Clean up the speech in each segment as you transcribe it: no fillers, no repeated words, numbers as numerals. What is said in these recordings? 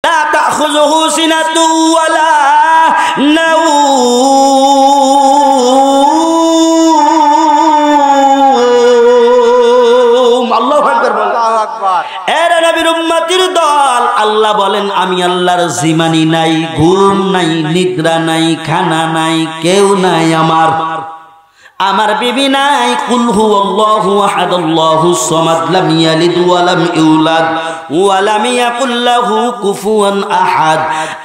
লা তাখুযুহু সিনাতু ওয়ালা নাওম। আল্লাহু আকবার বলেন। আল্লাহু আকবার। এরা নবীর উম্মতির দল, আল্লাহ বলেন আমি আল্লাহর জিমানি নাই, ঘুম নাই, নিদ্রা নাই, খানা নাই, কেউ নাই আমার বিবি নাই। কুল হুয়াল্লাহু আহাদ আল্লাহুস সামাদ লাম ইয়ালিদ ওয়া লাম ইউলাদ ওয়া লাম ইয়াকুল লাহু কুফুয়ান আহাদ।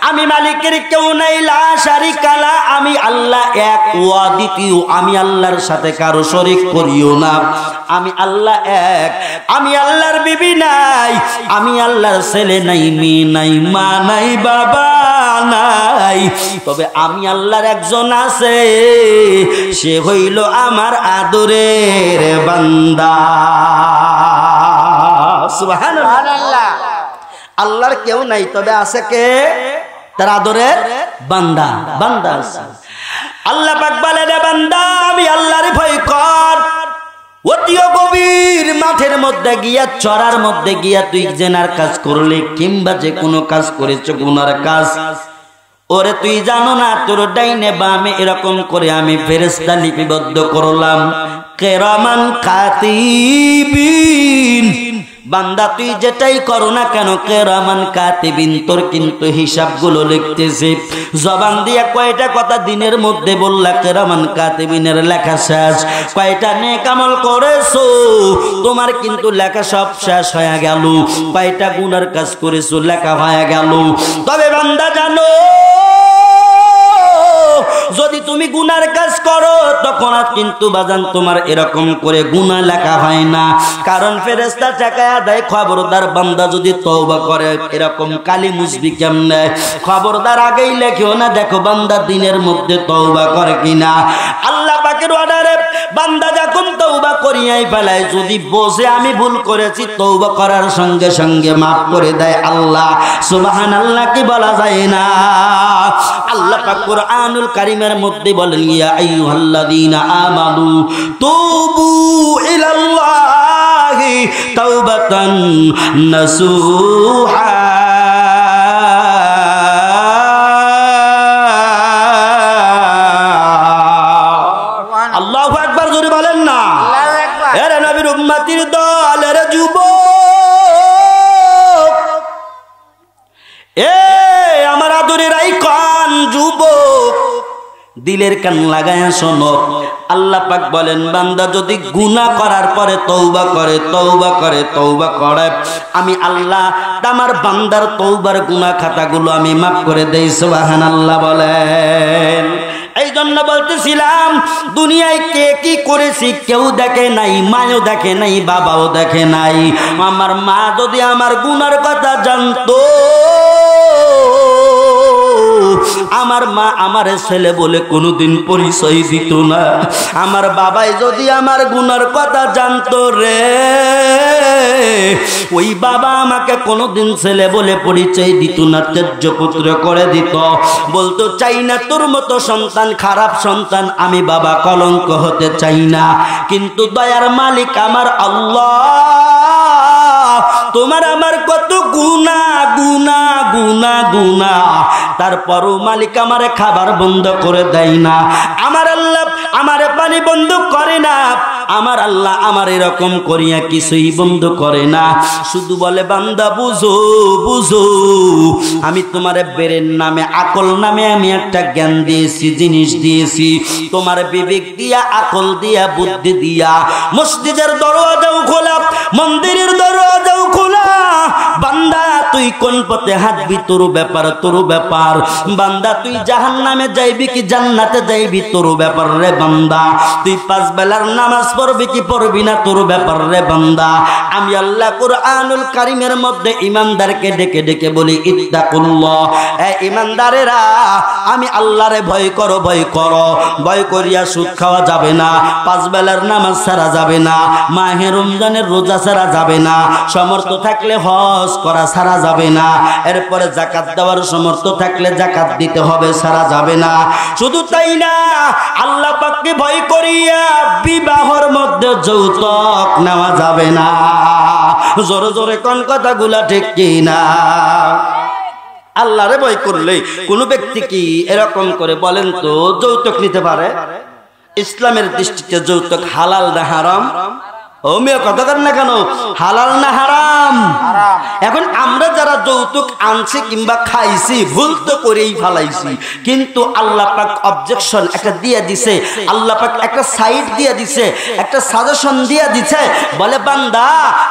আমি মালিকের কেউ নাই, লা শারিকা লা, আমি আল্লাহ এক ও দ্বিতীয়, আমি আল্লাহর সাথে কারো শরীক করিও না। আমি আল্লাহ এক, আমি আল্লাহর বিবি নাই, আমি আল্লাহর ছেলে নাই, মেয়ে নাই, মা নাই, বাবা নাই। তবে আমি আল্লাহর একজন আছে, সে হইল আমার আদরের বান্দা। সুবহানাল্লাহ। আল্লাহর কেউ নাই, তবে আছে কে? তার আদরের বান্দা। বান্দা আছে। আল্লাহ পাক বলে, রে বান্দা আমি আল্লাহর ভয় কর। অতিও গভীর মাঠের মধ্যে গিয়া, চরার মধ্যে গিয়া তুই জেনার কাজ করলে কিংবা যে কোনো কাজ করেছ গুনার কাজ, ওরে তুই জানো না তোর ডাইনে বামে এরকম করে আমি ফেরেশতা লিপিবদ্ধ করলাম, কিরামান কাতিবিন। বান্দা তুই যেটাই করো না কেন, কিরামান কাতিবিন, তোর কিন্তু হিসাবগুলো লিখতেছে। জবান দিয়া কয়টা কথা দিনের মধ্যে বললা, কিরামান কাতিবিনের লেখা শেষ। কয়টা নেক আমল করেছো, তোমার কিন্তু লেখা সব শেষ হয়ে গেল। কয়টা গুনার কাজ করেছো, লেখা হয়ে গেল। তবে বান্দা জানো, যদি তুমি গুনার কাজ করো তখন আর কিন্তু বাজান তোমার এরকম করে গুনাহ লেখা হয় না, কারণ ফেরেশতা টাকায় দেয়। খবরদার বান্দা যদি তওবা করে এরকম কালি মুসবি কেমনে, খবরদার আগেই লেখেও না, দেখো বান্দা দিনের মধ্যে তওবা করে কিনা। আল্লাহ পাকের অর্ডারে বান্দা যখন তওবা করিয়াই ফেলায়, যদি বোঝে আমি ভুল করেছি, তওবা করার সঙ্গে সঙ্গে মাফ করে দেয় আল্লাহ। সুবহানাল্লাহ কি বলা যায় না? আল্লাহ পাক কুরআনুল কারীমের মধ্যে বলেন, ইয়া আইয়ুহাল্লাযীনা আমানু তুবু ইলাল্লাহি তাওবাতান নাসুহা। আল্লাহু আকবার জোরে বলেন না। আল্লাহু আকবার। এরা নবীর উম্মতির দল, এরা যুবক, এ আমার আদরের আইকন যুবক, দিলের কান লাগায়া শোনো। আল্লাহ পাক বলেন, বান্দা যদি গুনাহ করার পরে তওবা করে, তওবা করে, তওবা করে, আমি আল্লাহ আমার বান্দার তওবার গুনাহ খাতাগুলো আমি মাফ করে দেই। সুবহানাল্লাহ বলেন। এই জন্য বলতেছিলাম, দুনিয়ায় কে কি করেছি কেউ দেখে নাই, মাও দেখে নাই, বাবাও দেখে নাই। আমার মা যদি আমার গুনার কথা জানতো, আমার মা আমার ছেলে বলে কোনোদিন পরিচয় দিত না। আমার বাবাই যদি আমার গুনার কথা জানতো রে, ওই বাবা আমাকে কোনোদিন ছেলে বলে পরিচয় দিত না, ত্যায্য পুত্র করে দিত। বলতো, চাই না তোর মতো সন্তান, খারাপ সন্তান আমি বাবা কলঙ্ক হতে চাই না। কিন্তু দয়ার মালিক আমার আল্লাহ, তোমার আমার কত গুনাহ গুনাহ গুনাহ গুনাহ, তারপরও মালিক আমারে খাবার বন্ধ করে দেয় না। আমার আল্লাহ আমারে পানি বন্ধ করে না। আমার আল্লাহ আমার এরকম করিয়া কিছুই বন্ধ করে না। শুধু বলে, বান্দা বুঝো বুঝো, আমি তোমার বেরের নামে, আকল নামে আমি একটা জ্ঞান দিয়েছি, জিনিস দিয়েছি। তোমার বিবেক দিয়া, আকল দিয়া, বুদ্ধি দিয়া, মসজিদের দরওয়াজাও খোলা, মন্দিরের দরওয়াজাও খোলা। বান্দা তুই কোন পথে হাঁটবি তোর ব্যাপার, তোর ব্যাপার। বান্দা তুই জাহান্নামে যাইবি কি জান্নাতে যাইবি তোর ব্যাপার রে বান্দা। তুই 5 বেলার নামাজ পড়বি কি পড়বি না তোর ব্যাপার রে বান্দা। আমি আল্লাহ কুরআনুল কারীমের মধ্যে ঈমানদারকে ডেকে ডেকে বলি, ইত্তাকুল্লাহ, এ ঈমানদারেরা আমি আল্লাহরে ভয় করো, ভয় করো। ভয় করিয়া সুদ খাওয়া যাবে না, 5 বেলার নামাজ ছাড়া যাবে না, মাহে রমজানের রোজা ছাড়া যাবে না, সমর্থ থাকলে হজ করা ছাড়া যাবে না, এরপরে যাকাত দেওয়ার সমর্থ থাকলে যাকাত দিতে হবে, ছাড়া যাবে না। শুধু তাই না, আল্লাহ পাককে ভয় করিয়া বিবাহর মধ্যে যৌতুক নেওয়া যাবে না। জোরে জোরে কোন কথাগুলা ঠিক কি না? আল্লাহরে ভয় করলে কোন ব্যক্তি কি এরকম করে বলেন তো যৌতুক নিতে পারে? ইসলামের দৃষ্টিতে যৌতুক হালাল না হারাম? ও মেয়ে কথা কর না কেন, হালাল না হারাম? এখন আমরা যারা যৌতুক আনছি কিংবা খাইছি ভুল তো করেই ফালাইছি, কিন্তু আল্লাহ পাক অবজেকশন একটা দিয়ে দিছে, আল্লাহ পাক একটা সাইড দিয়ে দিছে, একটা সাজেশন দিয়ে দিছে, বলে বান্দা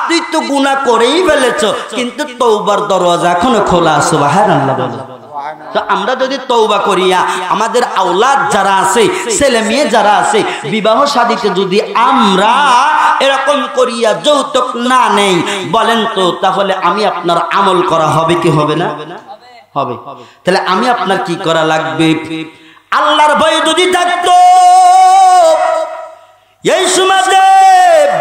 তুই তো গুনাহ করেই ফেলেছ কিন্তু তওবার দরজা এখনো খোলা। সুবহানাল্লাহ বলে। তো আমরা যদি তওবা করিয়া আমাদের আওলাদ যারা আছে, ছেলে মেয়ে যারা আছে, বিবাহ শাদীতে যদি আমরা এরকম করিয়া যৌতুক না নেই, বলেন তো তাহলে আমি আপনার আমল করা হবে কি হবে না? হবে। তাহলে আমি আপনার কি করা লাগবে? আল্লাহর ভয় যদি থাকতো এই সমাজে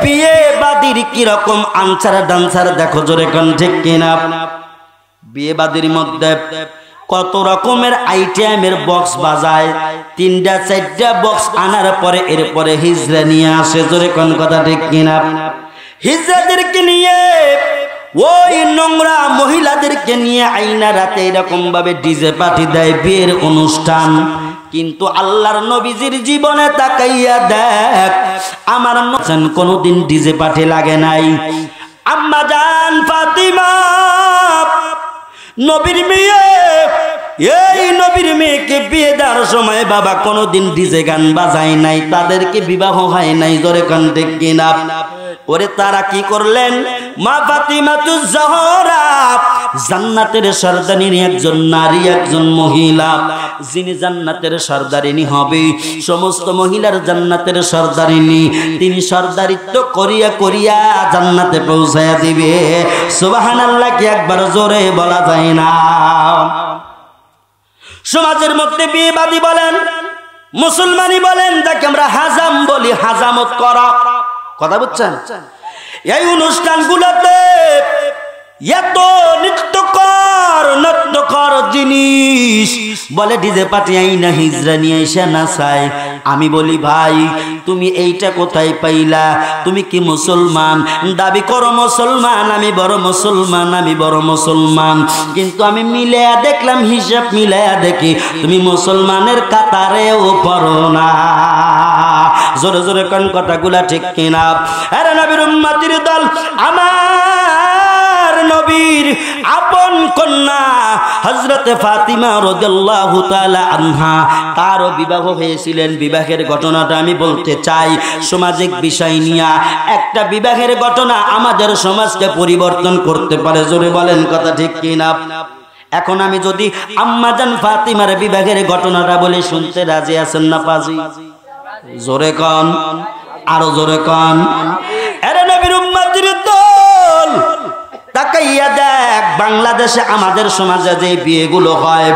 বিয়ে বাদীর কি রকম আনসার ডান্সার দেখো জোরে কোন ঠিক কিনা? বিয়ে বাদীর মধ্যে কত রকমের আইটেমের বক্স বাজায়, 3টা 4টা বক্স আনার পরে এরপরে হিজড়া নিয়ে আসে, জোরে কোন কথা ঠিক কিনা? হিজড়াদেরকে নিয়ে ওই নোংরা মহিলাদেরকে নিয়ে আইনা রাতে এরকম ভাবে ডিজে পার্টি দেয় বিয়ের অনুষ্ঠান। কিন্তু আল্লাহর নবীজির জীবনে তাকাইয়া দেখ, আমার নবী কোনদিন ডিজে পার্টি লাগে নাই। আম্মা জান ফাতিমা নবীর মেয়ে, এই নবীর মেয়েকে বিয়ে দেওয়ার সময় বাবা কোনদিন ডিজে গান বাজায় নাই, তাদেরকে বিবাহ হয় নাই, জোরে কোন ঠিক কিনা? ওরে তারা কি করলেন? মা ফাতিমাতুজ জাহরা জান্নাতের সর্দারিনী একজন নারী, একজন মহিলা, যিনি জান্নাতের সর্দারিনী হবে, সমস্ত মহিলার জান্নাতের সর্দারিনী, তিনি সর্দারিত্ব করিয়া করিয়া জান্নাতে পৌঁছায়া দিবে। সুবহানাল্লাহ কি একবার জোরে বলা যায় না? সমাজের মধ্যে বিয়েবাদী বলেন, মুসলমানি বলেন, যাকে আমরা হাজাম বলি, হাজামত করা, কথা বুঝছেন? এই অনুষ্ঠানগুলোতে এত নৃত্যকর জিনিস বলে ডিজে পার্টি আইনা হিজড়া নিয়ে এসে নাচায়। আমি বলি ভাই তুমি এইটা কোথায় পাইলা? তুমি কি মুসলমান? দাবি করো মুসলমান, আমি বড় মুসলমান, আমি বড় মুসলমান, কিন্তু আমি মিলায়া দেখলাম, হিসাব মিলায়া দেখি তুমি মুসলমানের কাতারেও পড়ো না। জোরে জোরে কোন কথাগুলা ঠিক কিনা? আরে নবীর উম্মতির দল, আমার নবীর আপন কন্যা হযরতে ফাতিমা রাদিয়াল্লাহু তাআলা আনহা, তারও বিবাহ হয়েছিলেন। বিবাহের ঘটনাটা আমি বলতে চাই, সামাজিক বিষয় নিয়ে একটা বিবাহের ঘটনা আমাদের সমাজকে পরিবর্তন করতে পারে। জোরে বলেন কথা ঠিক কিনা? এখন আমি যদি আম্মাজান ফাতিমার বিবাহের ঘটনাটা বলে শুনতে রাজি আছেন না পাজি? জোরে কন, আরো জোরে কন। আরে নবীর উম্মতের দল, তাকাইয়া দেখ বাংলাদেশে আমাদের সমাজে যে বিয়েগুলো হয়,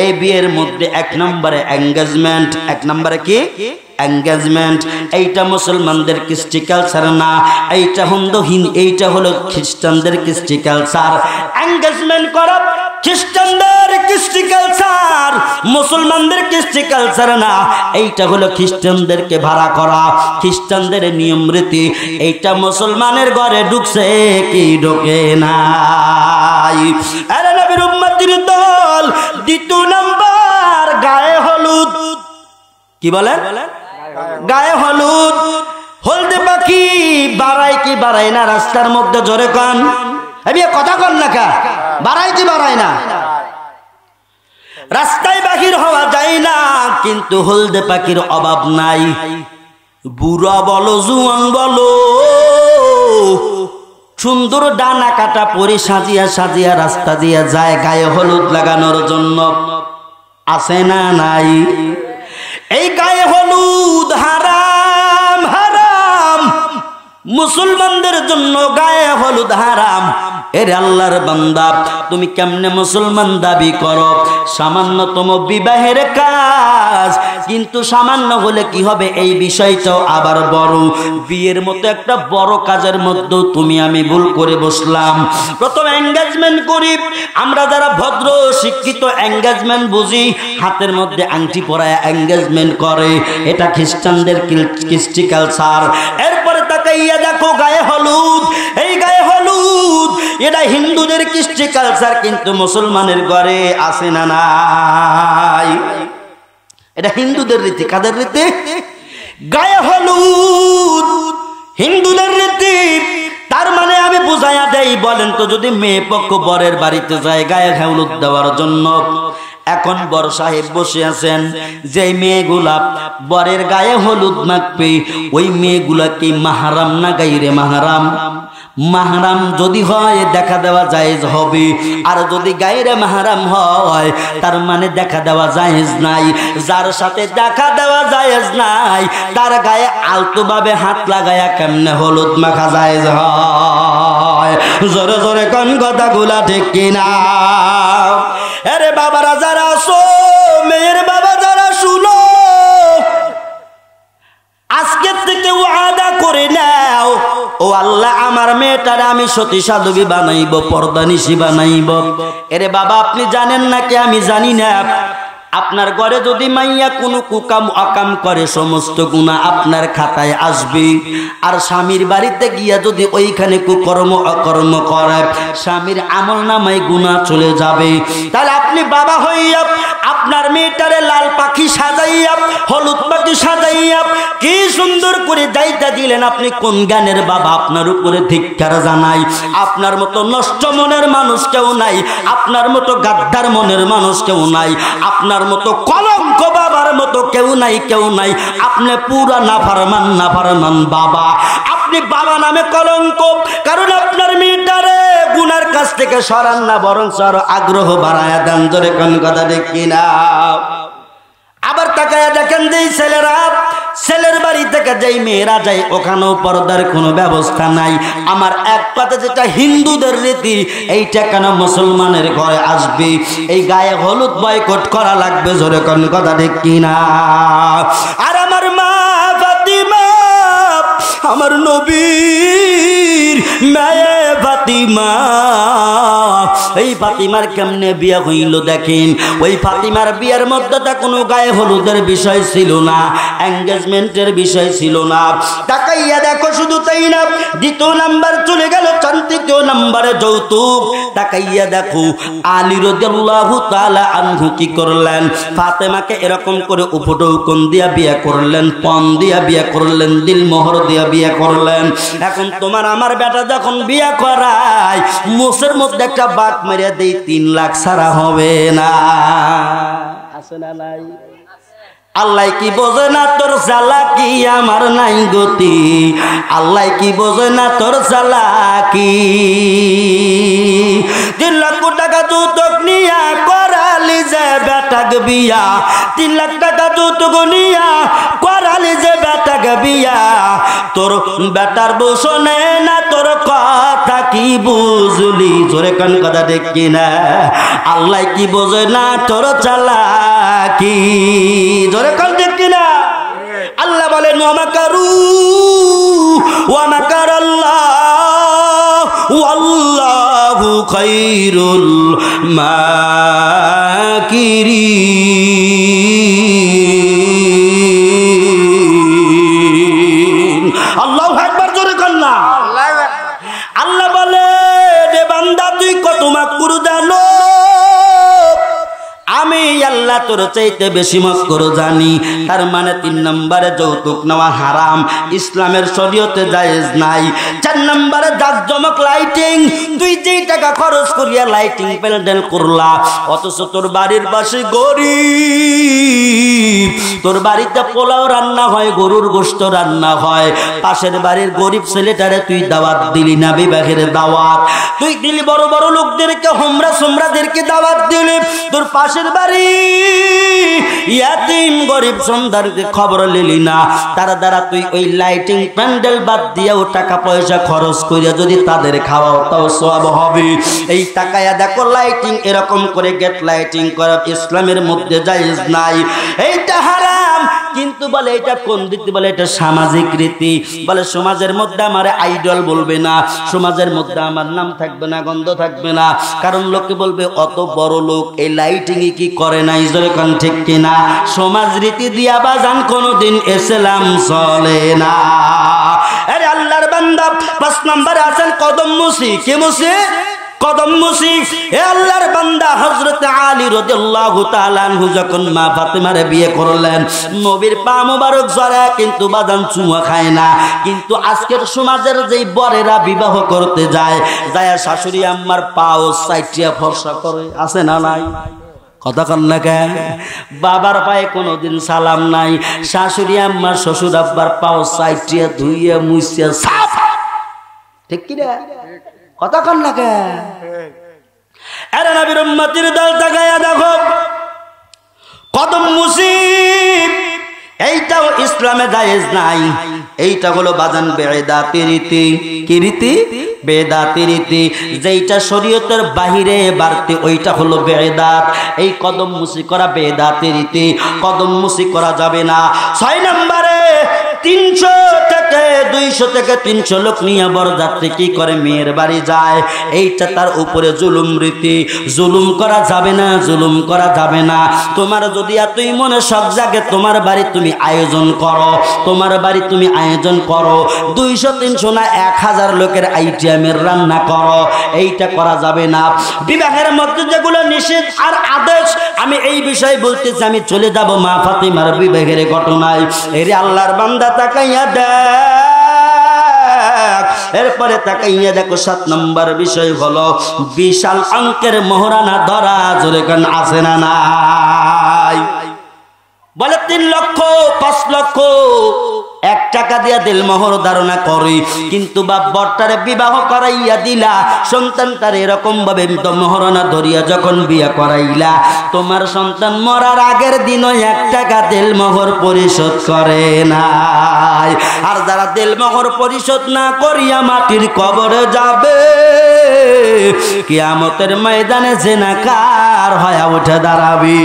এই বিয়ের মধ্যে 1 নম্বরে এঙ্গেজমেন্ট। 1 নম্বরে কি? এঙ্গেজমেন্ট। এইটা মুসলমানদের কৃষ্টি কালচার না, এইটা এইটা হলো খ্রিস্টানদের কৃষ্টি কালচার। এঙ্গেজমেন্ট করা খ্রিস্টানদের কৃষ্টি কালচার, মুসলমানদের কৃষ্টি কালচার না। এইটা হলো খ্রিস্টানদেরকে ভাড়া করা, খ্রিস্টানদের নিয়ম রীতি। এইটা মুসলমানের ঘরে ঢুকছে কি ঢোকে নাই? আরে নবীর উম্মতির দল, 2 নম্বর গায়ে হলুদ। কি বলেন? গায়ে হলুদ। হলদে পাখি বাড়ায় কি বাড়ায় না রাস্তার মধ্যে? জোরে কন, আমি কথা কন না কা, বাড়ায় কি বাড়ায় না? রাস্তায় বাহির হওয়া যায় না, কিন্তু হলদে পাখির অভাব নাই। বুড়া বলো জুয়ান বলো, সুন্দর ডানা কাটা পরে সাজিয়া সাজিয়া রাস্তা দিয়া যায় গায়ে হলুদ লাগানোর জন্য। আছে না নাই? এই গায়ে হলুদ হারাম, হারাম। মুসলমানদের জন্য গায়ে হলুদ হারাম। এর আল্লাহর বান্দা, তুমি কেমনে মুসলমান দাবি করো? সামান্যতম বিবাহের কাজ, কিন্তু সামান্য হলে কি হবে? এই বিষয়টাও আবার বড়। বিয়ের মতো একটা বড় কাজের মধ্যেও তুমি আমি ভুল করে বসলাম। প্রথম এঙ্গেজমেন্ট করি আমরা যারা ভদ্র শিক্ষিত, এঙ্গেজমেন্ট বুঝি, হাতের মধ্যে আংটি পরায় এঙ্গেজমেন্ট করে, এটা খ্রিস্টানদের কৃষ্টি কালচার। এরপরে তাকাইয়া দেখো গায়ে হলুদ। এই গায়ে হলুদ এটা হিন্দুদের কৃষ্টি কালচার, কিন্তু মুসলমানের ঘরে আছে না নাই? এটা হিন্দুদের রীতি। কাদের রীতি? গায়ে হলুদ হিন্দুদের রীতি। তার মানে আমি বুঝাইয়া দেই, বলেন তো যদি মেয়ে পক্ষ বরের বাড়িতে যায় গায়ে হলুদ দেওয়ার জন্য, এখন বড় সাহেব বসে আছেন, যে মেয়েগুলা বরের গায়ে হলুদ মাখবে ওই মেয়েগুলা কি মাহারাম না গাইরে মাহারাম? মাহারাম যদি হয় দেখা দেওয়া জায়েজ হবে, আর যদি গায়রে মাহারাম হয় তার মানে দেখা দেওয়া জায়েজ নাই। যার সাথে দেখা দেওয়া জায়েজ নাই তার গায়ে আলতো ভাবে হাত লাগায়া কেমনে হলুদ মাখা জায়েজ হয়? জোরে জোরে কোন কথাগুলা ঠিক কিনা? আরে বাবারা যারা আসো, মেয়ের বাবা যারা শুনো, আজকে থেকে ওয়াদা করে নাও, ও আল্লাহ আমার মেয়েটারে আমি সতী সাধবী বানাইব, পর্দানিশী বানাইব। এরে বাবা আপনি জানেন নাকি আমি জানি না, আপনার ঘরে যদি মাইয়া কোনো কুকাম অকাম করে সমস্ত গুনাহ আপনার খাতায় আসবে। আর স্বামীর বাড়িতে গিয়া যদি ওইখানে কুকর্ম অকর্ম করে স্বামীর আমল নামায় গুনাহ চলে যাবে। তাহলে আপনি বাবা হইয়া আপনার মেয়েটারে লাল পাখি সাজাইয়া, হলুদ পাখি সাজাইয়া কি সুন্দর করে যাইতে দিলেন, আপনি কোন জ্ঞানের বাবা? আপনার উপরে ধিক্কার জানাই। আপনার মতো নষ্ট মনের মানুষ কেউ নাই, আপনার মতো গাদ্দার মনের মানুষ কেউ নাই, আপনার মতো কলঙ্ক বাবার মতো কেউ নাই, কেউ নাই। আপনি পুরা নাফরমান বাবা। আপনি বাবা নামে কলঙ্ক, কারণ আপনার মেয়েটারে গুনার কাছ থেকে সরান না, বরং আরো আগ্রহ বাড়ায়া দেন। জোরে কোন কথা ঠিক কিনা? আবার তাকায়া দেখেন যে ছেলেরা, ছেলের বাড়ি থেকে যেই মেয়েরা যায় ওখানেও পর্দার কোনো ব্যবস্থা নাই। আমার এক কথা যেটা হিন্দুদের রীতি, এইটা কেন মুসলমানের ঘরে আসবে? এই গায়ে হলুদ বয়কট করা লাগবে। জোরে কোন কথা ঠিক কিনা? আর আমার মা ফাতিমা, আমার নবীর মেয়ে ফাতিমা, এই ফাতিমার কেমনে বিয়ে হইল দেখেন। ওই ফাতিমার বিয়ের মধ্যে তা কোনো গায়ে হলুদের বিষয় ছিল না, এঙ্গেজমেন্টের বিষয় ছিল না। তাকাইয়া দেখো, শুধু তাই না, দ্বিতীয় নাম্বার চলে গেল, তৃতীয় নাম্বারে যৌতুক। তাকাইয়া দেখো আলী রাদিয়াল্লাহু তাআলা আনহু কি করলেন? ফাতেমাকে এরকম করে উপঢৌকন দিয়া বিয়ে করলেন, পণ দিয়া বিয়ে করলেন, দিলমোহর দিয়া বিয়ে করলেন। এখন তোমার আমার বেটা যখন বিয়ে করায় মোষের মধ্যে একটা বাঘ মেরে দেই, 3 লাখ ছাড়া হবে না। আছে না নাই? আল্লাহ কি বোঝে না তোর চালাকি, আমার নাই গতি। আল্লাহ কি বোঝে না তোর চালাকি। 3 লক্ষ টাকা যৌতুক নিয়া করালি যে বেটাক বিয়া, 3 লাখ টাকা যৌতুক নিয়া করালি যে বেটাক বিয়া। তোর বেটার বউ শোনে না তোর কথা, কি বুঝলি? জোরে কোন কথা ঠিক কিনা? আল্লাহ কি বোঝে না তোর চালাকি? জোরে কোন ঠিক কিনা? আল্লাহ বলেন ওয়া মাকারু ওয়া মাকারাল্লাহ ওয়াল্লাহু খায়রুল মাকিরিন। আল্লাহু আকবার। জোরে কোন না? আল্লাহ বলে রে বান্দা তুই কত মাকরু জানো, আমি আল্লাহ তোর চাইতে বেশি মাকরু জানি। তার মানে 3 নম্বরে যৌতুক নেওয়া হারাম, ইসলামের শরীয়তে জায়েজ নাই। 4 নম্বরে জাকজমক লাইটিং, তুই যেই টাকা খরচ করিয়া লাইটিং প্যান্ডেল করলা, অথচ তোর বাড়ির পাশে গরিব, তোর বাড়িতে পোলাও রান্না হয়, গরুর গোশত রান্না হয়, পাশের বাড়ির গরিব ছেলেটারে তুই দাওয়াত দিলি না, বিবাহের দাওয়াত তুই দিলি, বড় বড় লোকদেরকে, হোমরা সোমরাদেরকে দাওয়াত দিলি। তোর পাশের বাড়ি ইয়াতিম গরিব সন্তানকে খবর লিলি না, তার দ্বারা তুই ওই লাইটিং প্যান্ডেল বাদ দিয়েও টাকা পয়সা খরচ করিয়া যদি তাদের খাওয়াও তাও সওয়াব হবে। এই টাকায়া দেখো লাইটিং এরকম করে গেট লাইটিং করা ইসলামের মধ্যে জায়েজ নাই, এইটা হারাম। কিন্তু বলে এটা কোন রীতি? বলে এটা সামাজিক রীতি। বলে সমাজের মধ্যে আমার আইডল বলবে না, সমাজের মধ্যে আমার নাম থাকবে না, গন্ধ থাকবে না, কারণ লোকে বলবে অত বড় লোক এই লাইটিং কি করে নাই। জোরে কোন ঠিক কিনা? সমাজ রীতি দিয়া বাজান কোনদিন ইসলাম চলে না। আরে আল্লাহর বান্দা 5 নম্বরে আছেন কদম মুসি। কে মুসি? কদম মুছি। এ আল্লাহর বান্দা হযরত আলী রাদিয়াল্লাহু তাআলা আনহু যখন মা ফাতেমারে বিয়ে করলেন, নবীর পা মোবারক জড়া, কিন্তু বাদান চুমা খায় না। কিন্তু আজকের সমাজের যেই বরেরা বিবাহ করতে যায়, যায় শাশুড়ি আম্মার পাও সাইটিয়া ফর্সা করে, আছে না নাই? কথা কন না কেন? বাবার পায়ে কোনোদিন সালাম নাই, শাশুড়ি আম্মার শ্বশুর আব্বার পাও সাইটিয়া ধুইয়া মুছিয়া সাফ, ঠিক কি রে? কথা কন না কেন? আরে নবীর উম্মতির দল তাকায়া দেখো, কদম মুসিব এইটাও ইসলামে জায়েজ নাই। এইটা হলো বাজান বেদাতি রীতি। কি রীতি? বেদাতি রীতি, যেইটা শরীয়তের বাহিরে বাড়তি ওইটা হলো বেদাত। এই কদম মুসি করা বেদাতি রীতি, কদম মুসি করা যাবে না। 6 নম্বরে 300 থেকে 200 থেকে 300 লোক নিয়ে বরযাত্রী কি করে মেয়ের বাড়ি যায়, এইটা তার উপরে জুলুম রীতি। জুলুম করা যাবে না, জুলুম করা যাবে না। তোমার যদি এতই মনে সব জায়গায় তোমার বাড়ি তুমি আয়োজন করো, তোমার বাড়ি তুমি আয়োজন করো, 200-300 না 1000 লোকের আইটেমের রান্না করো, এইটা করা যাবে না। বিবাহের মধ্যে যেগুলো নিষেধ আর আদেশ, আমি এই বিষয়ে বলতেছি। আমি চলে যাব মা ফাতেমার বিবাহের ঘটনায়। এরে আল্লাহর বান্দা তাকাইয়া দেখ, এরপরে তাকাইয়া দেখো 7 নম্বর বিষয় হলো বিশাল অঙ্কের মোহরানা ধরা। জোরে কান আছে না নাই? বলে 3 লক্ষ 5 লক্ষ 1 টাকা দিয়া দিল মোহর ধারণা করি, কিন্তু বাপ বরটারে বিবাহ করাইয়া দিলা, সন্তান তার এরকম ভাবে মোহরানা ধরিয়া যখন বিয়া করাইলা, তোমার সন্তান মরার আগের দিনও 1 টাকা দিল মোহর পরিশোধ করে নাই। আর যারা দিল মোহর পরিশোধ না করিয়া মাটির কবরে যাবে, কিয়ামতের ময়দানে জিনাকার হয়ে উঠে দাঁড়াবি।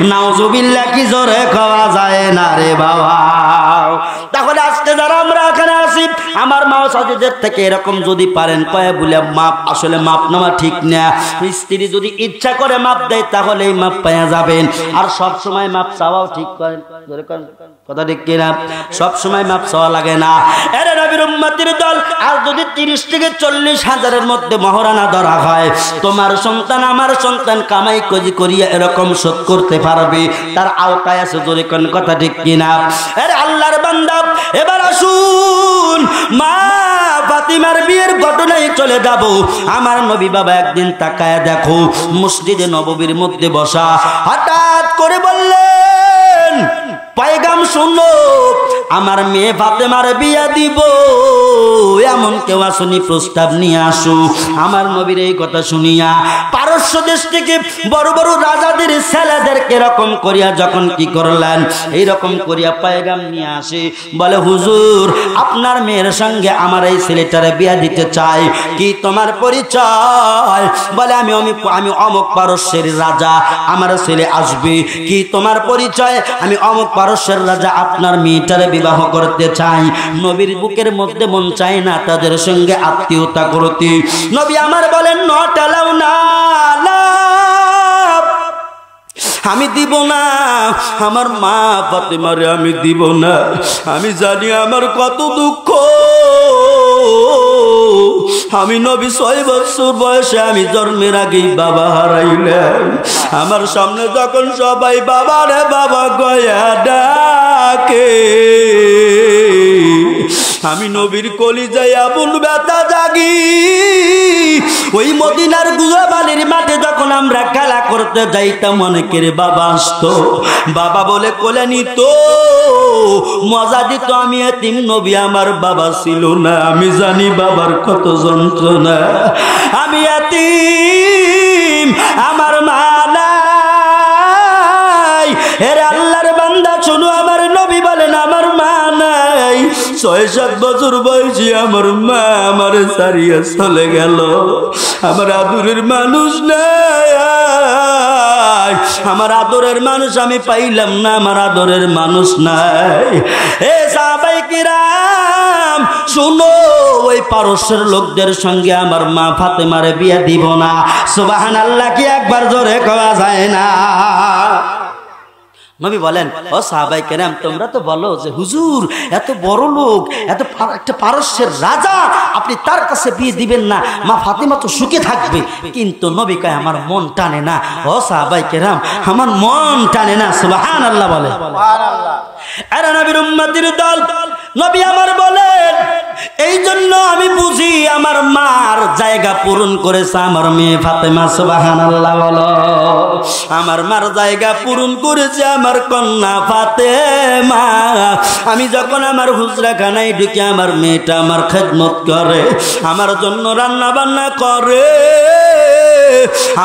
নাউজুবিল্লাহ, কি জোরে খাওয়া যায় না রে বাবা। তাহলে আজকে যারা আমরা এখানে আছি, আমার মা সাজিদের থেকে এরকম যদি পারেন কয়ে বলে মাপ, আসলে মাপ নেওয়া ঠিক না। স্ত্রী যদি ইচ্ছা করে মাপ দেয় তাহলে এই মাপ পাওয়া যাবেন। আর সব সময় মাপ চাওয়াও ঠিক করেন, কথা ঠিক কিনা? সব সময় মাপ চাওয়া লাগে না। এরে নবীর উম্মতির দল, আর যদি 30 থেকে 40 হাজারের মধ্যে মহারানা ধরা হয়, তোমার সন্তান আমার সন্তান কামাই কজি করিয়া এরকম শোধ করতে পারবে, তার আওতায় আছে। জোরে কোন কথা ঠিক কিনা? আরে আল্লাহর বান্দা, এবার আসুন মা ফাতিমার বিয়ের ঘটনায় চলে যাব। আমার নবী বাবা একদিন তাকায় দেখো, মসজিদে নববীর মধ্যে বসা, হঠাৎ করে বললেন, পয়গাম শুনো, আমার মেয়ে ফাতেমার বিয়া দিব, এমন কেউ আসুনি, প্রস্তাব নিয়ে আসো। আমার নবীর এই কথা শুনিয়া পারস্য দেশ থেকে বড় বড় রাজাদের ছেলেদের এরকম করিয়া যখন কি করলেন, এইরকম করিয়া পয়গাম নিয়ে আসে, বলে হুজুর আপনার মেয়ের সঙ্গে আমার এই ছেলেটারে বিয়া দিতে চাই, কি তোমার পরিচয়? বলে আমি অমুক পারস্যের রাজা, আমার ছেলে আসবে। কি তোমার পরিচয়? আমি অমুক পারস্যের রাজা, আপনার মেয়েটারে বিবাহ করতে চাই। নবীর বুকের মধ্যে মন চায় না তাদের সঙ্গে আত্মীয়তা করতে। নবী আমার বলেন, নট অ্যালাউ না, আমি দিব না, আমার মা ফাতেমারে আমি দিব না। আমি জানি আমার কত দুঃখ। আমি নবী 6 বছর বয়সে আমি জন্মের আগেই বাবা হারাইলাম। আমার সামনে যখন সবাই বাবা রে বাবা গয়া ডাকে, আমি নবীর কলিজায় আবুল ব্যথা জাগি। ওই মদিনার গুয়াবালির মাঠে যখন আমরা খেলা করতে যাইতাম, অনেকের বাবা আসতো, বাবা বলে কোলে নিত, মজা দিত। আমি এতিম, নবী আমার বাবা ছিল না, আমি জানি বাবার কত যন্ত্রণা। আমি এতিম, আমার মা নাই। এর আল্লাহর বান্দা শোনো, আমার নবী বলেন আমার মা নাই। 6-7 বছর বয়সী আমার মা আমার ছাড়িয়া চলে গেল। আমার আদরের মানুষ নাই, আমার আদরের মানুষ আমি পাইলাম না, আমার আদরের মানুষ নাই। এ সাহাবায়ে কিরাম শুনো, ওই পারস্যের লোকদের সঙ্গে আমার মা ফাতেমারে বিয়ে দিব না। সুবহানাল্লাহ, কি একবার জোরে কওয়া যায় না? নবী বলেন, ও সাহাবায়ে কেরাম, তোমরা তো বলো যে হুজুর এত বড় লোক, এত একটা পারস্যের রাজা, আপনি তার কাছে বিয়ে দিবেন না, মা ফাতেমা তো সুখে থাকবে। কিন্তু নবী কয় আমার মন টানে না। ও সাহাবায়ে কেরাম, আমার মন টানে না। সুবহানাল্লাহ বলে। সুবহানাল্লাহ। এরা নবীর উম্মতের দল, নবী আমার বলেন, এই জন্য আমি বুঝি আমার মার জায়গা পূরণ করেছে আমার মেয়ে ফাতেমা। সুবহানাল্লাহ বলো। আমার মার জায়গা পূরণ করেছে আমার কন্যা ফাতেমা। আমি যখন আমার হুজরাখানায় ঢুকে আমার মেয়েটা আমার খেদমত করে, আমার জন্য রান্না বান্না করে,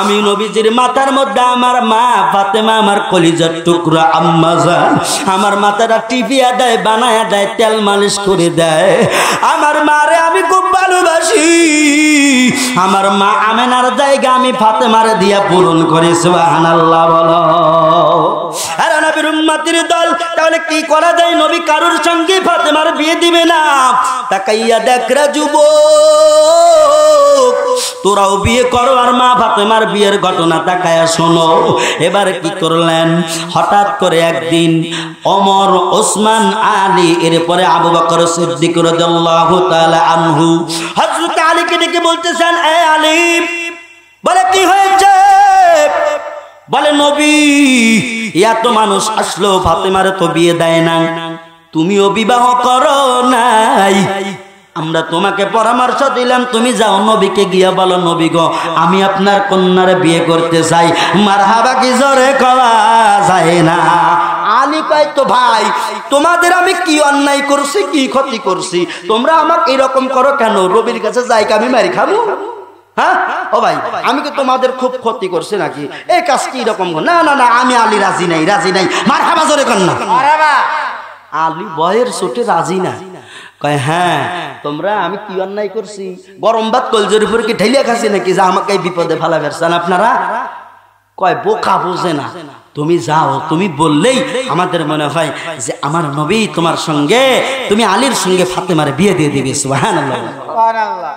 আমি নবীজির মাথার মধ্যে আমার মা ফাতেমা আমার কলিজার টুকরা আম্মা জান আমার মাথাটা টিপিয়া দেয়, বানায়া দেয়, তেল মালিশ করে দেয়। আমার মারে আমি খুব ভালোবাসি। আমার মা আমেনার জায়গা আমি ফাতেমারে দিয়া পূরণ করি। সুবহানাল্লাহ বলো। আর নবীর উম্মতের দল, তাহলে কি করা যায়? নবী কারোর সঙ্গে ফাতেমার বিয়ে দিবে না। তাকাইয়া দেখরা যুবক, তোরাও বিয়ে করো আর মা ফাতেমার বিয়ের ঘটনা তাকায়া শোনো। এবার কি করলেন? হঠাৎ করে একদিন ওমর, ওসমান, আলী, এরপরে আবু বকর সিদ্দিক রাদিয়াল্লাহু তাআলা আনহু হযরত আলীকে ডেকে বলতেছেন, এ আলী, বলে কি হয়েছে? বলে নবী, এত মানুষ আসলো, ফাতেমারে তো বিয়ে দেয় না, তুমিও বিবাহ করো নাই। আমরা তোমাকে পরামর্শ দিলাম, তুমি যাও নবীকে গিয়া বলো, নবী গো, আমি আপনার কন্যারে বিয়ে করতে চাই। মারহাবা কি জোরে কওয়া যায় না? আলী কয়, তো ভাই, তোমাদের আমি কি অন্যায় করছি, কি ক্ষতি করছি? তোমরা আমাকে এরকম করো কেন? রবির কাছে যাই আমি মারি খাবো? হ্যাঁ ও ভাই, আমি কি তোমাদের খুব ক্ষতি করছি নাকি? এই কাজ কি এরকম? না না না, আমি আলী রাজি নাই, রাজি নাই। মারহাবা জোরে কর না। আলী বয়ের ছোটে রাজি না। কয়, হ্যাঁ, তোমরা আমি কি অন্যায় করছি? গরম ভাত কলজের উপর কি ঢেলিয়া খাচ্ছি নাকি যে আমাকে এই বিপদে ফেলা ফেলছেন আপনারা? কয়, বোকা বোঝে না। তুমি যাও, তুমি বললেই আমাদের মনে হয় যে আমার নবী তোমার সঙ্গে, তুমি আলীর সঙ্গে ফাতেমার বিয়ে দিয়ে দিবে। সুবহানাল্লাহ। সুবহানাল্লাহ।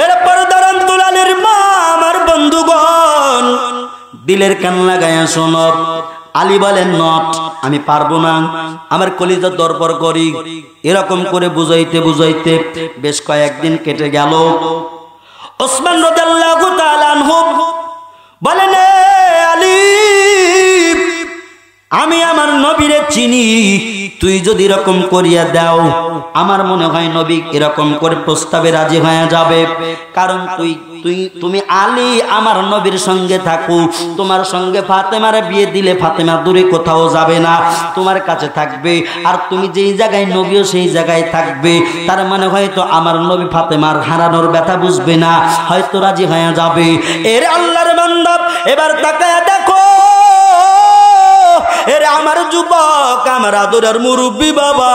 এরপরে দাঁড়ান দুলালের মা, আমার বন্ধুগণ, দিলের কান লাগায়া শোনো। আলী বলেন, নট, আমি পারবো না, আমার কলিজা দরবার করি। এরকম করে বুঝাইতে বুঝাইতে বেশ কয়েকদিন কেটে গেল। ওসমান রাদিয়াল্লাহু তাআলা আনহু বলেন, আলী, আমি আমার নবীরে চিনি, তুই যদি এরকম করিয়া দাও, আমার মনে হয় নবী এরকম করে প্রস্তাবে রাজি হয়ে যাবে। কারণ তুমি আলী আমার নবীর সঙ্গে থাকো, তোমার সঙ্গে ফাতেমার বিয়ে দিলে ফাতেমা দূরে কোথাও যাবে না, তোমার কাছে থাকবে। আর তুমি যেই জায়গায় নবীও সেই জায়গায় থাকবে। তার মানে হয়তো আমার নবী ফাতেমার হারানোর ব্যথা বুঝবে না, হয়তো রাজি হয়ে যাবে। এর আল্লাহর বান্দা, এবার তাকায়া দেখো, এর আমার যুবক, আমার আদরের মুরব্বী বাবা,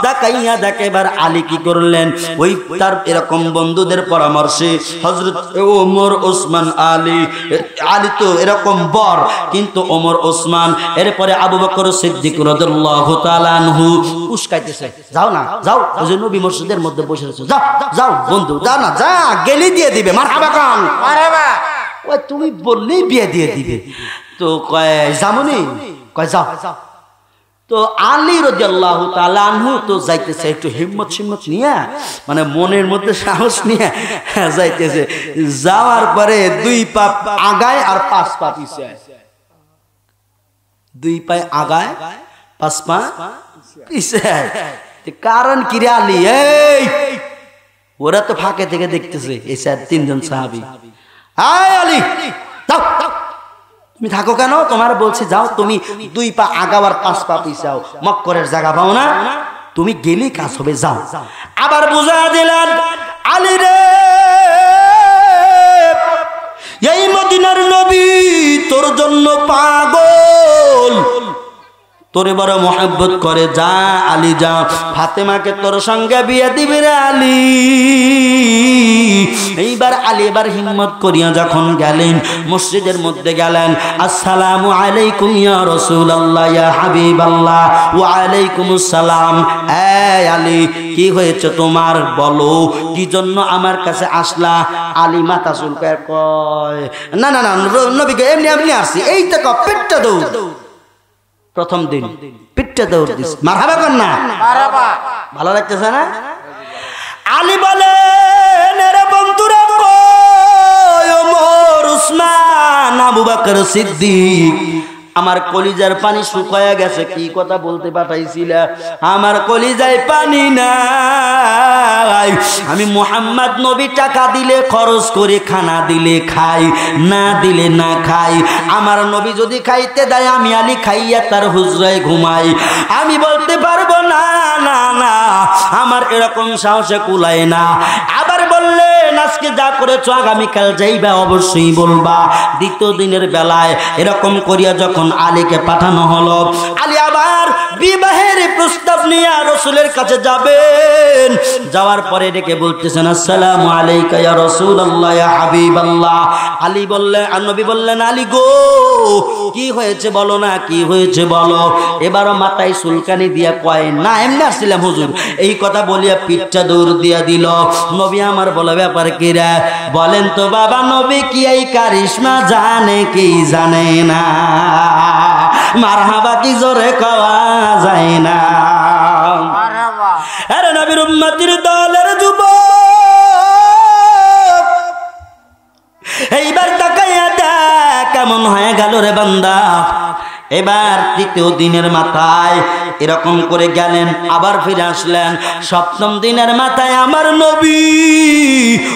তাকাইয়া দেখে এবার আলী কি করলেন? ওই তার এরকম বন্ধুদের পরামর্শে হযরত ওমর, ওসমান, আলী, আলী তো এরকম বর, কিন্তু ওমর, ওসমান, এরপরে আবু বকর সিদ্দিক রাদিয়াল্লাহু তাআলা আনহু উস্কাইতেছে, যাও না, যাও, ওই যে নবী মসজিদের মধ্যে বসে রয়েছে, যাও যাও বন্ধু, যাও না, যা, গেলি দিয়ে দিবে। মারহাবা কান, মারহাবা। ওই তুমি বললেই বিয়ে দিয়ে দিবে। তো কয়, যামনি? কয়, যাও। তো আলী রাদিয়াল্লাহু তাআলা আনহু তো যাইতেছে একটু হিম্মত সিম্মত নিয়ে, মানে মনের মধ্যে সাহস নিয়ে যাইতেছে। যাওয়ার পরে 2 পা আগায় আর 5 পা পিছে। 2 পা আগায়, 5 পা পিছে। কারণ কি রে আলী? এই ওরা তো ফাঁকে থেকে দেখতেছে এই 3জন সাহাবী। আয় আলী, যাও, তুমি থাকো কেন? তোমার বলছি যাও, তুমি 2 পা আগাও আর 5 পা পিছাও, মক্করের জায়গা পাও না, তুমি গেলে কাজ হবে, যাও। আবার বুঝা দিলেন, আলী রে, এই মদিনার নবী তোর জন্য পাগল, তোরে বড় মোহাব্বত করে, যা আলী যা, ফাতেমাকে তোর সঙ্গে বিয়ে দিবে রে আলী। এইবার আলী এবার হিম্মত করিয়া যখন গেলেন, মসজিদের মধ্যে গেলেন, আসসালামু আলাইকুম ইয়া রাসূলুল্লাহ, ইয়া হাবিবাল্লাহ, ওয়া আলাইকুমুস সালাম। এই আলী, কি হয়েছে তোমার? বলো, কি জন্য আমার কাছে আসলা? আলী মাথা চুলকায় কয়, না না না, নবীকে এমনি এমনি আসছি, এই তো পেটটা দৌ প্রথম দিন পিঠটা দৌড় দিস, মারহাবা কর না, ভালো লাগতেছে না? আলী বলেন এরে বন্ধুরা কই ওমর, উসমান, আবু বকর সিদ্দিক, আমার কলিজার পানি শুকায়া গেছে। কি কথা বলতে পাঠাইছিল? আমার কলিজায় পানি নাই। আমি মুহাম্মদ নবী টাকা দিলে খরচ করে, খানা দিলে খাই, না দিলে না খাই। আমার নবী যদি খাইতে দেয় আমি আলী খাইয়া তার হুজরায় ঘুমাই। আমি বলতে পারবো না না না, আমার এরকম সাহসে কুলায় না। আবার বললেন আজকে যা করেছো আগামীকাল যাইবা অবশ্যই বলবা। দ্বিতীয় দিনের বেলায় এরকম করিয়া যখন আলীকে পাঠানো হলো, আলী আবার বিবাহের প্রস্তাব নিয়ে রাসূলের কাছে যাবেন। যাওয়ার পরে ডেকে বলতেছেন আসসালামু আলাইকা ইয়া রাসূলুল্লাহ ইয়া হাবিবাল্লাহ। আলী বললেন, নবী বললেন আলী গো কি হয়েছে বলো না, কি হয়েছে বলো। এবারও মাথায় চুলকানি দিয়া কয় না এমনি আসছিলাম হুজুর, এই কথা বলিয়া পিঠটা দৌড় দিয়া দিল। নবী আমার বলে ব্যাপার কি রে? বলেন তো বাবা, নবী কি এই কারিশমা জানে কি জানে না? মারহাবা কি জোরে কওয়া যায় না? আরে নবীর উম্মতির দলের যুবক, এইবার তাকাইয়া দেখ কেমন হয়ে গেল রে বান্দা। এবার তৃতীয় দিনের মাথায় এরকম করে গেলেন, আবার ফিরে আসলেন। সপ্তম দিনের মাথায় আমার নবী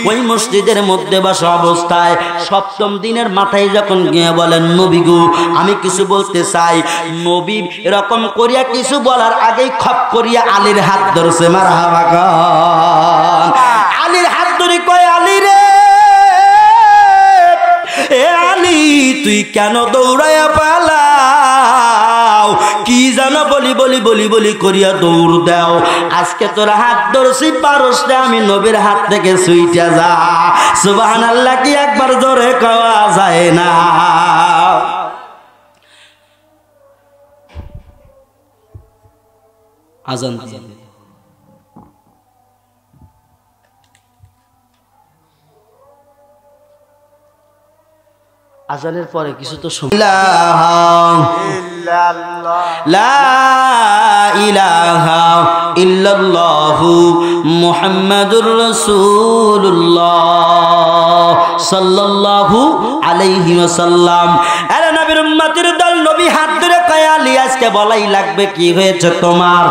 ওই মসজিদের মধ্যে বসা অবস্থায়, সপ্তম দিনের মাথায় যখন গিয়ে বলেন নবী গো আমি কিছু বলতে চাই। নবী এরকম করিয়া কিছু বলার আগেই খপ করিয়া আলীর হাত ধরছে। মারহাবা কর। আলীর হাত ধরে কয় আলী রে, এ আলী তুই কেন দৌড়াইয়া পালাও? কি জানো বলি বলি বলি বলি করিয়া দৌড় দাও। আজকে তোর হাত ধরছি পারস না, আমি নবীর হাত থেকে ছুইটা যা। সুবহানাল্লাহ কি একবার জোরে কওয়া যায় না? আজান আজানের পরে কিছু তো লা ইলাহা ইল্লাল্লাহু মুহাম্মাদুর রাসূলুল্লাহ সাল্লাল্লাহু আলাইহি ওয়াসাল্লাম। আরে নবীর উম্মতের দল, নবী হাত ধরে কয় আলী আজকে বলাই লাগবে কি হয়েছে তোমার?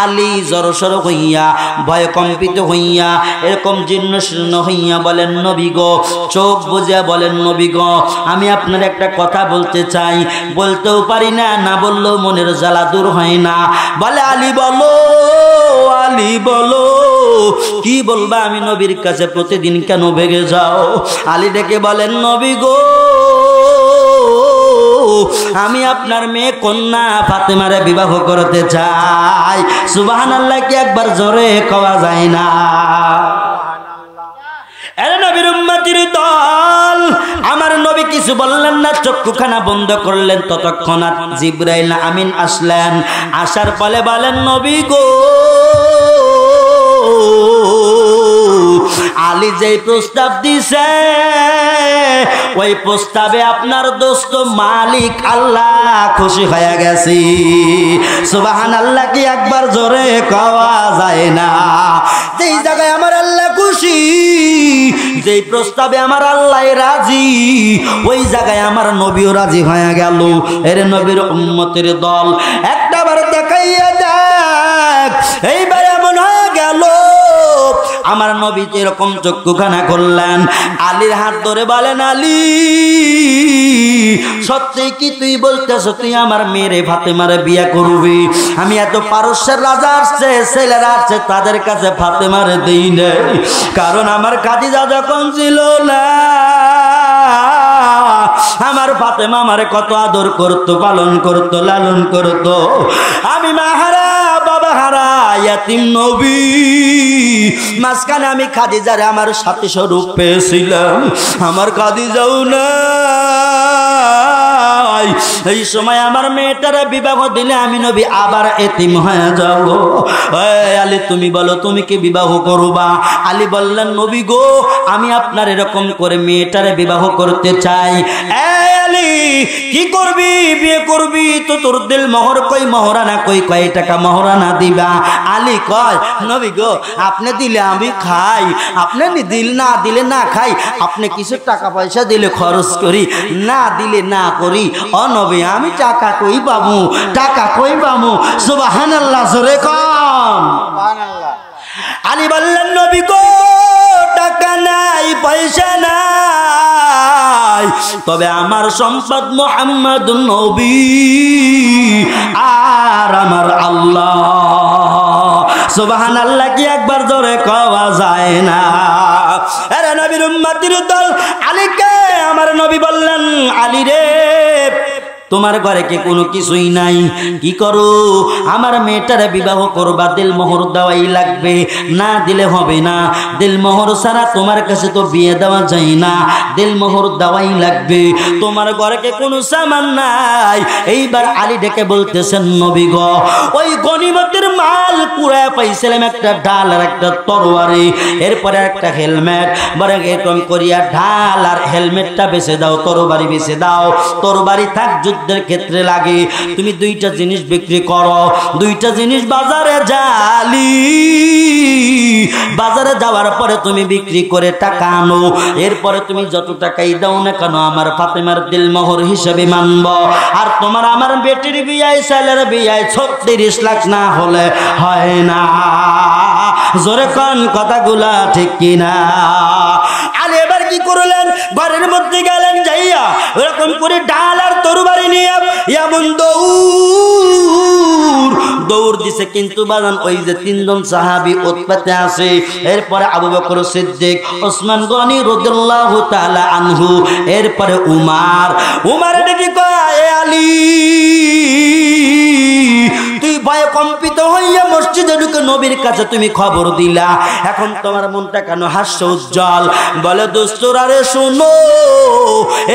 আলী জড়সড় হইয়া ভয় কম্পিত হইয়া এরকম জীর্ণ শীর্ণ হইয়া বলেন নবী গো, চোখ বুঝে বলেন নবী গো আমি আপনার একটা কথা বলতে চাই, বলতেও পারি না, না বললেও মনের জ্বালা দূর হয় না। বলে আলী বলো, আলী বলো কি বলবা? আমি নবীর কাছে প্রতিদিন কেন ভেগে যাও? আলী ডেকে বলেন নবী গো আমি আপনার মেয়ে কন্যা ফাতেমারে বিবাহ করতে চাই। সুবহানাল্লাহ কি একবার জোরে কওয়া যায় না? আরে নবীর উম্মতির দল, আমার নবী কিছু বললেন না, চক্ষুখানা বন্ধ করলেন। ততক্ষণাৎ জিবরাইল আমিন আসলেন। আসার পরে বলেন নবী গো আলী যেই প্রস্তাব দিছে ওই প্রস্তাবে আপনার দোস্ত মালিক আল্লাহ খুশি হয়ে গেছে। সুবহানাল্লাহ কি একবার জোরে কওয়া যায় না? যেই জায়গায় আমার আল্লাহ খুশি, যেই প্রস্তাবে আমার আল্লাহ রাজি, ওই জায়গায় আমার নবীও রাজি হয়ে গেল। এর নবীর উম্মতের দল একটাবার দেখাইয়া দেখ, এইবার এমন হয়ে গেল আমার নবী এরকম চক্ষুখানা করলেন। আলীর হাত ধরে বলেন আলী সত্যি কি তুই বলতেছ তুই আমার মেয়েরে ফাতেমারে বিয়ে করবি? আমি এত পারস্যের রাজা আসছে, ছেলেরা আসছে, তাদের কাছে ফাতেমারে দেই নাই, কারণ আমার খাদিজা যখন ছিল না আমার ফাতেমা আমারে কত আদর করতো, পালন করতো, লালন করতো। আমি মাহারা বাবা হারা ইয়াতিম নবী, মাঝখানে আমি খাদিজারে আমার সাথী স্বরূপ পেয়েছিলাম, আমার খাদিজাও নাই। এই সময় আমার মেয়েটারে বিবাহ দিলে আমি নবী আবার এতিম হয়ে যাব। আলী তুমি বলো তুমি কি বিবাহ করবা? আলী বললেন নবী গো আমি আপনার এরকম করে মেয়েটারে বিবাহ করতে চাই। আলী কি করবি, বিয়ে করবি তো তোর দিল মোহর কই, মোহরানা কই, কয় টাকা মোহরানা দিবা? আলী কয় নবী গো আপনি দিলে আমি খাই, আপনি দিল না দিলে না খাই, আপনি কিছু টাকা পয়সা দিলে খরচ করি, না দিলে না করি। ও নবী আমি টাকা কই পাবো, টাকা কই পাবো? সুবহানাল্লাহ, জোরে কম সুবহানাল্লাহ। আলী বললেন নবী গো টাকা নাই, পয়সা নাই, তবে আমার সম্পদ মুহাম্মদ নবী আর আমার আল্লাহ। সুবহানাল্লাহ কি একবার জোরে কওয়া যায় না? আরে নবীর উম্মতির দল আলীকে আমার নবী বললেন আলী রে তোমার ঘরে কি কোনো কিছুই নাই, কি করো? আমার মেয়েটারে বিবাহ করবা, দিল মোহর দেওয়াই লাগবে, না দিলে হবে না। দিল মোহর ছাড়া তোমার কাছে তো বিয়ে দেওয়া যায় না, দিল মোহর দেওয়াই লাগবে। তোমার ঘরে কি কোনো সামান নাই? এইবার আলী ডেকে বলতেছেন নবী গো ওই গনিমতের মাল কুড়ায় পাইছিলাম একটা ঢাল আর একটা তরবারি, এরপরে একটা হেলমেট, বলে এরকম করিয়া ঢাল আর হেলমেটটা বেছে দাও, তরবারি বেছে দাও। তরবারি থাক যুদ্ধের ক্ষেত্রে লাগে, তুমি দুইটা জিনিস বিক্রি করো, দুইটা জিনিস বাজারে জালি, বাজারে যাওয়ার পরে তুমি বিক্রি করে টাকা আনো, এরপরে তুমি যত টাকাই দাও না কেন আমার ফাতেমার দিল মোহর হিসেবে মানব। আর তোমার আমার বেটির বিয়ায় ছেলের বিয়ায় 36 লাখ না হলে হয় না। জোরে কোন কথাগুলা ঠিক কিনা? আলী এবার কি করলেন? ঘরের মধ্যে গেলেন, যাইয়া এরকম করে ডাল আর তরবারি নিয়ে এমন দৌড় দিছে। কিন্তু বাজান ওই যে তিনজন সাহাবী উৎপাতে আছে, এরপরে আবু বকর সিদ্দিক, ওসমান গনি রাদিয়াল্লাহু তাআলা আনহু, এরপরে উমার দেখি কয় এ আলী তুই ভয়ে কম্পিত হইয়া মসজিদে ঢুকে নবীর কাছে তুমি খবর দিলা, এখন তোমার মনটা কেন হাস্য উজ্জ্বল? বলে দোস্তরা রে শোনো,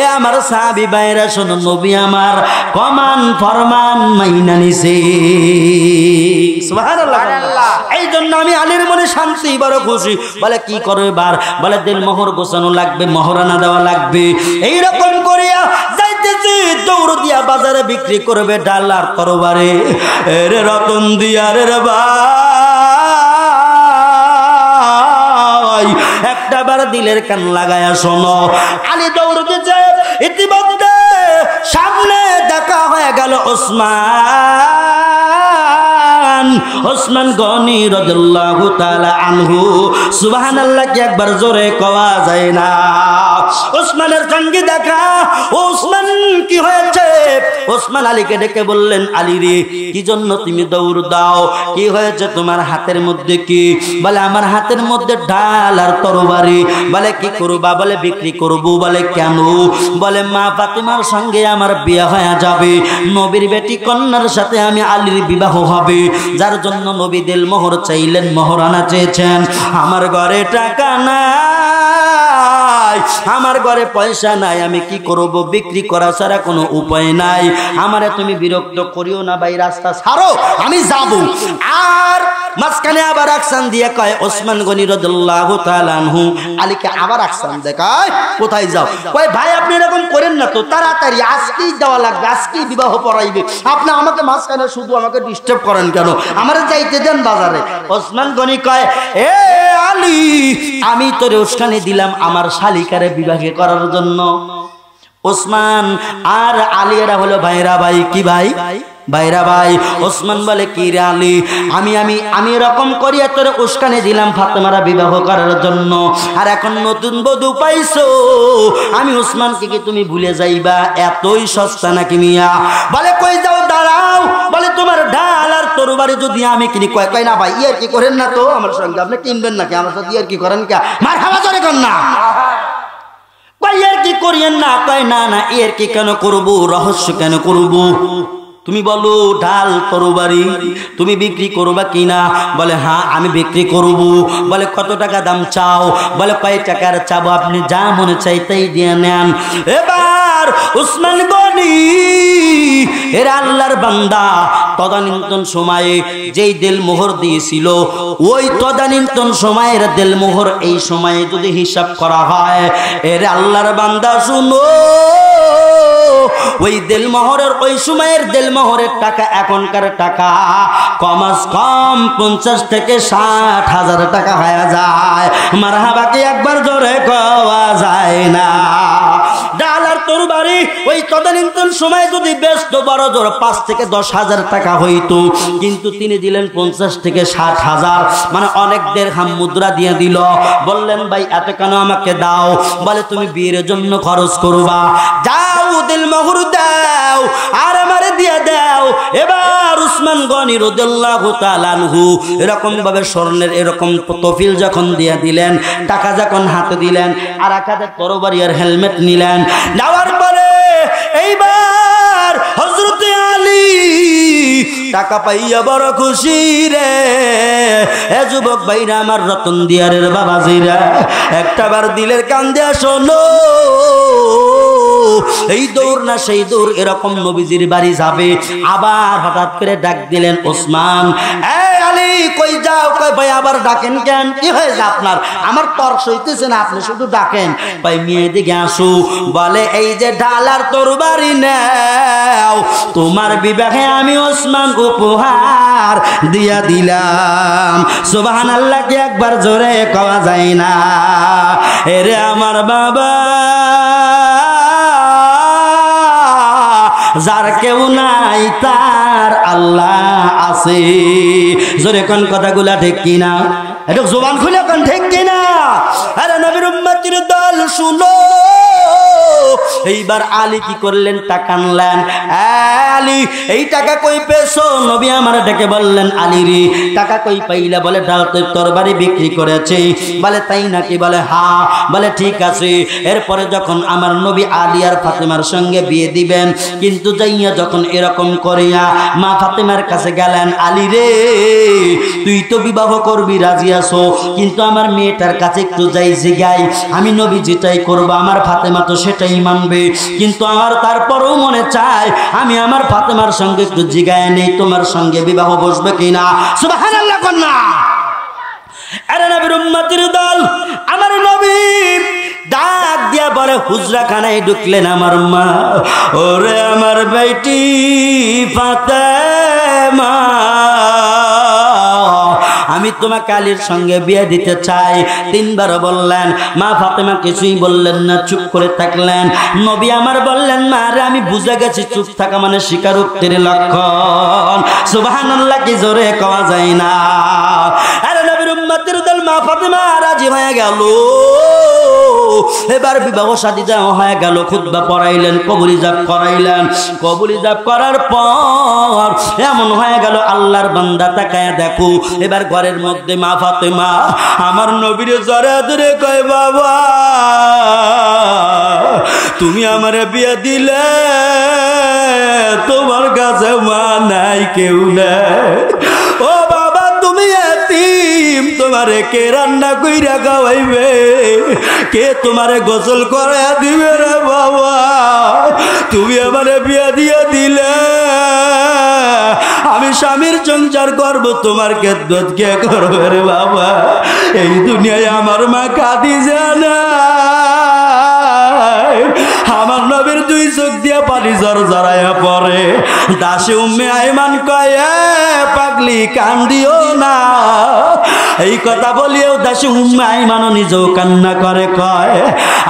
এ আমার সাহাবী ভাইরা শোনো, নবী আমার কমান ফরমান মাইনা নিছে। সুবহানাল্লাহ। এই জন্য আমি আলীর মনে শান্তি, বড় খুশি। বলে কি করো এবার? বলে দিল মোহর গোছানো লাগবে, মোহরানা দেওয়া লাগবে। এইরকম করিয়া যাইতেছি, দৌড় দিয়া বাজারে বিক্রি করবে ডাল আর তরবারি। রে রতন দিয়া রে ভাই একটা বার দিলের কান লাগায়া শোনো। আলী দৌড় দিচ্ছে, ইতিমধ্যে সামনে দেখা হয়ে গেল ওসমান গনি রাদিয়াল্লাহু তাআলা আনহু। সুবহানাল্লাহ কি একবার জোরে কওয়া যায় না? ওসমানের সঙ্গে দেখা। ওসমান কি হয়েছে? ওসমান আলীকে ডেকে বললেন আলী রে কি জন্য তুমি দৌড় দাও? কি হয়েছে তোমার হাতের মধ্যে? কি বলে আমার হাতের মধ্যে ঢাল আর তরবারি। বলে কি করবা? বলে বিক্রি করব। বলে কেন? বলে মা ফাতেমার সঙ্গে আমার বিয়ে হয়ে যাবে, নবীর বেটি কন্যার সাথে আমি আলীর বিবাহ হবে, যার জন্য নবী দিল মোহর চাইলেন, মোহরানা চেয়েছেন। আমার ঘরে টাকা নাই, আমার ঘরে পয়সা নাই, আমি কি করব? বিক্রি করা ছাড়া কোনো উপায় নাই। আমারে তুমি বিরক্ত করিও না ভাই, রাস্তা ছাড়ো, আমি যাব। আর মাঝখানে আবার আকসান দিয়ে কয় ওসমান গনি রাদিয়াল্লাহু তাআলা আনহু আলীকে আবার আকসান দেখায়, কোথায় যাও? কয় ভাই আপনি এরকম করেন না তো, তাড়াতাড়ি আজকেই দেওয়া লাগবে, আজকেই বিবাহ পড়াইবে, আপনি আমাকে মাঝখানে শুধু আমাকে ডিস্টার্ব করেন কেন? আমারে যাইতে দেন বাজারে। ওসমান গনি কয় এ আলী আমি তোরে উস্কানি দিলাম আমার শালিকারে বিবাহে করার জন্য। ওসমান আর আলী এরা হলো ভাইরা ভাই। কি ভাই? ভাইরা ভাই। ওসমান বলে কি রে আলী, আমি এরকম করিয়া তোরে উস্কানি দিলাম ফাতেমারা বিবাহ করার জন্য, আর এখন নতুন বধূ পাইছো, আমি ওসমানকে কি তুমি ভুলে যাইবা? এতই সস্তা নাকি মিয়া? বলে কই যাও, দাঁড়াও। বলে তোমার ঢাল আর তরবারি যদি আমি কিনি। কয় না ভাই ইয়ার কি করেন না তো আমার সঙ্গে, আপনি কিনবেন নাকি আমার সাথে? ইয়ার কি করেন কে? মার হাওয়া জোরে কর না। এর কি করিয়েন না? কয় না না, এর কি কেন করবো, রহস্য কেন করবো? তুমি বলো ঢাল তরবারি তুমি বিক্রি করবা কিনা? বলে হ্যাঁ আমি বিক্রি করব। বলে কত টাকা দাম চাও? বলে কয় টাকার চাবো? আপনি যা মনে চাই তাই দিয়ে নেন। এবার ওসমান গনি এরা আল্লাহর বান্দা তদানীন্তন সময়ে যেই দিল মোহর দিয়েছিল, ওই তদানীন্তন সময়ের দিল মোহর এই সময়ে যদি হিসাব করা হয়, এর আল্লাহর বান্দা শুনো ওই দেলমোহরের ওই সময়ের দেলমোহরের টাকা এখনকার টাকা কমাস কম 50 থেকে 60,000 টাকা হয়ে যায়। মারহাবা কি একবার জোরে কওয়া যায় না? ডাল আর তরবারি ওই তদানীন্তন সময় যদি বেশ তো বড় জোর 5 থেকে 10,000 টাকা হইতো, কিন্তু তিনি দিলেন 50 থেকে 60,000, মানে অনেক দিরহাম মুদ্রা দিয়ে দিল। বললেন ভাই এত কেন আমাকে দাও? বলে তুমি বিয়ের জন্য খরচ করবা, যাও দিলমোহর দাও আর আমারে দিয়ে দাও। এবার উসমান গনি রাদিয়াল্লাহু তাআলা আনহু এরকম ভাবে স্বর্ণের এরকম তফিল যখন দিয়ে দিলেন, টাকা যখন হাতে দিলেন, আর এক হাতে তরবারি আর হেলমেট নিলেন, নেওয়ার পরে এইবার হযরত আলী টাকা পাইয়া বড় খুশি রে। এ যুবক ভাইরা আমার, রতন দিয়ারের বাবাজিরা, একটাবার দিলের কান দিয়া শোনো, এই দৌড় না সেই দৌড়, এরকম নবীজির বাড়ি যাবে। আবার হঠাৎ করে ডাক দিলেন ওসমান, এই আলী কই যাও? কই ভাই আবার ডাকেন কেন? কি হয়েছে আপনার? আমার তর্স হইতেছে না, আপনি শুধু ডাকেন। ভাই মেয়ে দিকে আসো। বলে এই যে ঢাল আর তরবারি নাও, তোমার বিবাহে আমি ওসমান উপহার দিয়া দিলাম। সুবহানাল্লাহ কি একবার জোরে কওয়া যায় না? এরে আমার বাবা, যার কেউ নাই তার আল্লাহ আছে। জোরে কোন কথাগুলা ঠিক কিনা? একটু জবান খুলে কোন ঠিক কিনা? আরে নবীর উম্মতির দল শুনো। এইবার আলী কি করলেন? টাকা আনলেন। আলী এই টাকা কই পেছো? নবী আমার ডেকে বললেন, আলী রে টাকা কই পাইলা? বলে ডাল তরবারি বিক্রি করেছে। বলে তাই নাকি? বলে হ্যাঁ। বলে ঠিক আছে। এরপরে যখন আমার নবী আলী আর ফাতেমার সঙ্গে বিয়ে দিবেন, কিন্তু যাইয়া যখন এরকম করিয়া মা ফাতেমার কাছে গেলেন, আলী রে তুই তো বিবাহ করবি, রাজি আছো, কিন্তু আমার মেয়েটার কাছে একটু যাই জিগাই, আমি নবী যেটাই করবো আমার ফাতেমা তো সেটাই মানবে, কিন্তু আমার তারপরও মনে চায় আমি আমার ফাতেমার সঙ্গে একটু জিগায় নেই, তোমার সঙ্গে বিবাহ বসবে কিনা? সুবহানাল্লাহ কন্যা। আরে নবীর উম্মতের দল, আমার নবী ডাক দিয়া বলে, হুজরাখানায় ঢুকলেন আমার মা। ওরে আমার বেটি ফাতেমা, আমি তোমাকে আলীর সঙ্গে বিয়ে দিতে চাই। 3 বার বললেন। মা ফাতেমা কিছুই বললেন না, চুপ করে থাকলেন। নবী আমার বললেন, মা রে আমি বুঝে গেছি চুপ থাকা মানে স্বীকারোক্তির লক্ষণ। সুবহানাল্লাহ কি জোরে কওয়া যায় না? আরে নবীর উম্মতের দল, মা ফাতেমা রাজি হয়ে গেল। এবার বিবাহ শাদী দেওয়া হয়ে গেল। খুতবা পড়াইলেন, কবুল ইজাব করাইলেন। কবুল ইজাব করার পর এমন হয়ে গেল, আল্লাহর বান্দা তাকায় দেখো, এবার ঘরের মধ্যে মা ফাতেমা আমার নবীর জড়ে ধরে কয়, বাবা তুমি আমারে বিয়ে দিলে, তোমার কাছে মা নাই, কেউ নাই। ও বাবা তুমি এতিম, তোমারে কে রান্না কইরা খাওয়াইবে? কে তোমারে গোসল করে দিবে রে বাবা? তুমি আমারে বিয়ে দিয়ে দিলে, আমি স্বামীর সংসার করব, তোমার খেদমত কে করবে রে বাবা? এই দুনিয়ায় আমার মা খাদিজা নাই। আমার নবীর 2 চোখ দিয়া পানি জড়াইয়া পড়ে। দাসী উম্মে আইমান কয়, পাগলি কান্দিও না। এই কথা বলিও দাসী উম্মে আইমানও নিজেও কান্না করে, কয়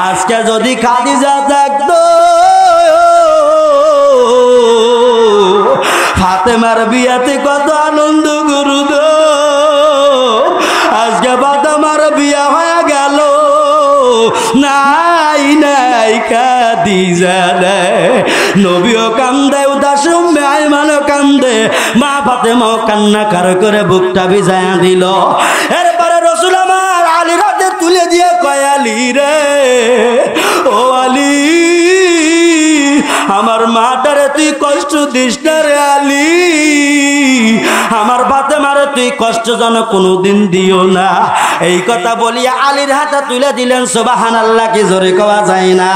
আজকে যদি খাদিজা থাকতো, ফাতেমার বিয়াতে কত আনন্দ করুদ। আজকে ফাতেমার বিয়া হয়ে গেল, নাই নাই খাদিজা নাই। নবীও কান্দে, উদাস উম্মে আইমানও কান্দে, মা ফাতেমাও কান্না করে বুকটা ভিজায়া দিল। এরপরে রাসূল আমার আলীর হাতে তুলে দিয়ে কয়, আলী রে, ও আলী আমার মাটারে তুই কষ্ট দিস না রে আলী, আমার ফাতেমারে তুই কষ্ট যেন কোনোদিন দিও না। এই কথা বলিয়া আলীর হাতে তুলে দিলেন। সুবহানাল্লাহ কি জোরে কওয়া যায় না?